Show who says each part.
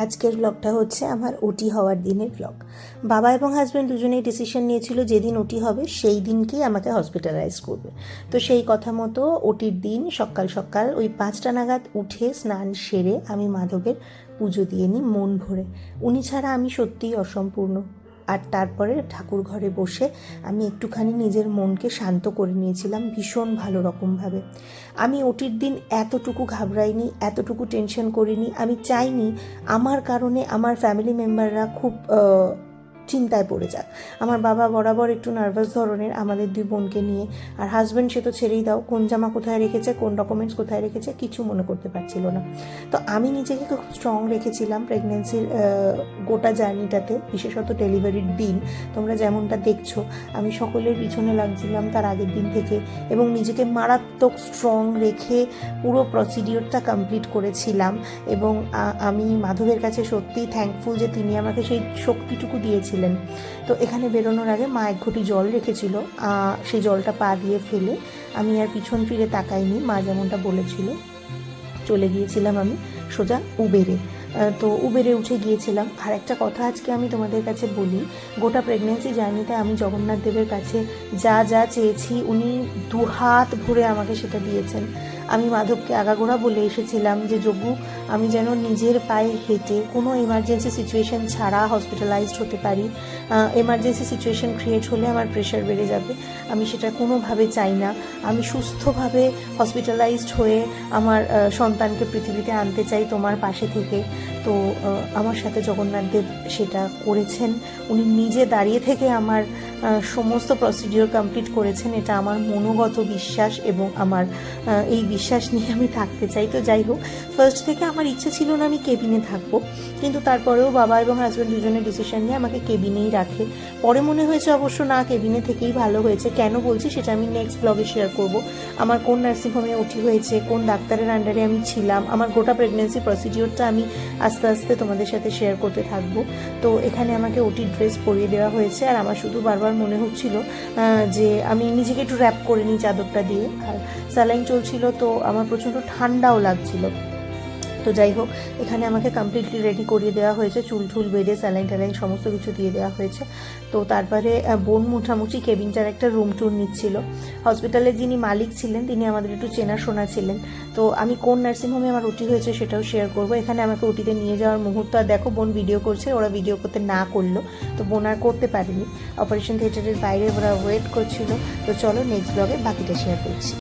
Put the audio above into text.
Speaker 1: আজকের ব্লগটা হচ্ছে আমার ওটি হওয়ার দিনের ব্লগ। বাবা এবং হাজব্যান্ড দুজনেই ডিসিশন নিয়েছিল যেদিন ওটি হবে সেই দিনকেই আমাকে হসপিটালাইজ করবে। তো সেই কথা মতো ওটির দিন সকাল সকাল ওই 5টা নাগাদ উঠে স্নান সেরে আমি মাধবের পুজো দিয়ে নিই মন ভরে। উনি ছাড়া আমি সত্যিই অসম্পূর্ণ। আর তারপরে ঠাকুর ঘরে বসে আমি একটুখানি নিজের মনকে শান্ত করে নিয়েছিলাম ভীষণ ভালো রকমভাবে। আমি ওটির দিন এতটুকু ঘাবড়াইনি, এতটুকু টেনশন করিনি। আমি চাইনি আমার কারণে আমার ফ্যামিলি মেম্বাররা খুব চিন্তায় পড়ে যাক। আমার বাবা বরাবর একটু নার্ভাস ধরনের আমাদের দুই বোনকে নিয়ে, আর হাজব্যান্ড সে তো ছেড়েই দাও, কোন জামা কোথায় রেখেছে, কোন ডকুমেন্টস কোথায় রেখেছে কিছু মনে করতে পারছিল না। তো আমি নিজেকে খুব স্ট্রং রেখেছিলাম প্রেগনেন্সির গোটা জার্নিটাতে, বিশেষত ডেলিভারির দিন তোমরা যেমনটা দেখছো আমি সকলের পিছনে লাগছিলাম তার আগের দিন থেকে, এবং নিজেকে মারাত্মক স্ট্রং রেখে পুরো প্রসিডিওরটা কমপ্লিট করেছিলাম। এবং আমি মাধবের কাছে সত্যিই থ্যাঙ্কফুল যে তিনি আমাকে সেই শক্তিটুকু দিয়েছিলেন। তো এখানে বেরোনোর আগে মা এক ঘটি জল রেখেছিল, সেই জলটা পা দিয়ে ফেলে আমি আর পিছন ফিরে তাকাইনি, মা যেমনটা বলেছিল। চলে গিয়েছিলাম আমি সোজা উবেরে। তো উবেরে উঠে গিয়েছিলাম। আর একটা কথা আজকে আমি তোমাদের কাছে বলি, গোটা প্রেগনেন্সি জার্নিতে আমি জগন্নাথ দেবের কাছে যা যা চেয়েছি উনি দুহাত ভরে আমাকে সেটা দিয়েছেন। আমি মাধবকে আগাগোড়া বলে এসেছিলাম যে যোগু, আমি যেন নিজের পায়ে হেঁটে কোনো এমার্জেন্সি সিচুয়েশন ছাড়া হসপিটালাইজড হতে পারি। এমার্জেন্সি সিচুয়েশন ক্রিয়েট হলে আমার প্রেশার বেড়ে যাবে, আমি সেটা কোনোভাবে চাই না। আমি সুস্থভাবে হসপিটালাইজড হয়ে আমার সন্তানকে পৃথিবীতে আনতে চাই তোমার পাশে থেকে। তো আমার সাথে জগন্নাথ দেব সেটা করেছেন। উনি নিজে দাঁড়িয়ে থেকে আমার সমস্ত প্রসিডিওর কমপ্লিট করেছেন। এটা আমার মনোগত বিশ্বাস এবং আমার এই বিশ্বাস নিয়ে আমি থাকতে চাই। তো যাই হোক, ফার্স্ট থেকে আমার ইচ্ছে ছিল না আমি কেবিনে থাকবো, কিন্তু তারপরেও বাবা এবং হাজব্যান্ড দুজনের ডিসিশন নিয়ে আমাকে কেবিনেই রাখে। পরে মনে হয়েছে অবশ্য না, কেবিনে থেকেই ভালো হয়েছে। কেন বলছি সেটা আমি নেক্সট ব্লগে শেয়ার করব। আমার কোন নার্সিংহোমে ওটি হয়েছে, কোন ডাক্তারের আন্ডারে আমি ছিলাম, আমার গোটা প্রেগনেন্সি প্রসিডিওরটা আমি আস্তে আস্তে তোমাদের সাথে শেয়ার করতে থাকবো। তো এখানে আমাকে ওটি ড্রেস পরিয়ে দেওয়া হয়েছে, আর আমার শুধু বারবার মনে হচ্ছিল যে আমি নিজেকে একটু র্যাপ করে নিই চাদরটা দিয়ে। আর স্যালাইন চলছিল, তো আমার প্রচণ্ড ঠান্ডাও লাগছিল। তো যাই হোক, এখানে আমাকে কমপ্লিটলি রেডি করিয়ে দেওয়া হয়েছে, চুল ঠুল বেঁধে স্যালাইন ট্যালাইন সমস্ত কিছু দিয়ে দেওয়া হয়েছে। তো তারপরে বোন মোটামুটি কেবিনটার একটা রুম টুর নিচ্ছিল। হসপিটালের যিনি মালিক ছিলেন তিনি আমাদের একটু চেনাশোনা ছিলেন। তো আমি কোন নার্সিংহোমে আমার ওটি হয়েছে সেটাও শেয়ার করবো। এখানে আমাকে ওটিতে নিয়ে যাওয়ার মুহূর্ত, আর দেখো বোন ভিডিও করছে, ওরা ভিডিও করতে না করলো, তো বোন আর করতে পারেনি। অপারেশন থিয়েটারের বাইরে ওরা ওয়েট করছিল। তো চলো নেক্সট ব্লগে বাকিটা শেয়ার করছি।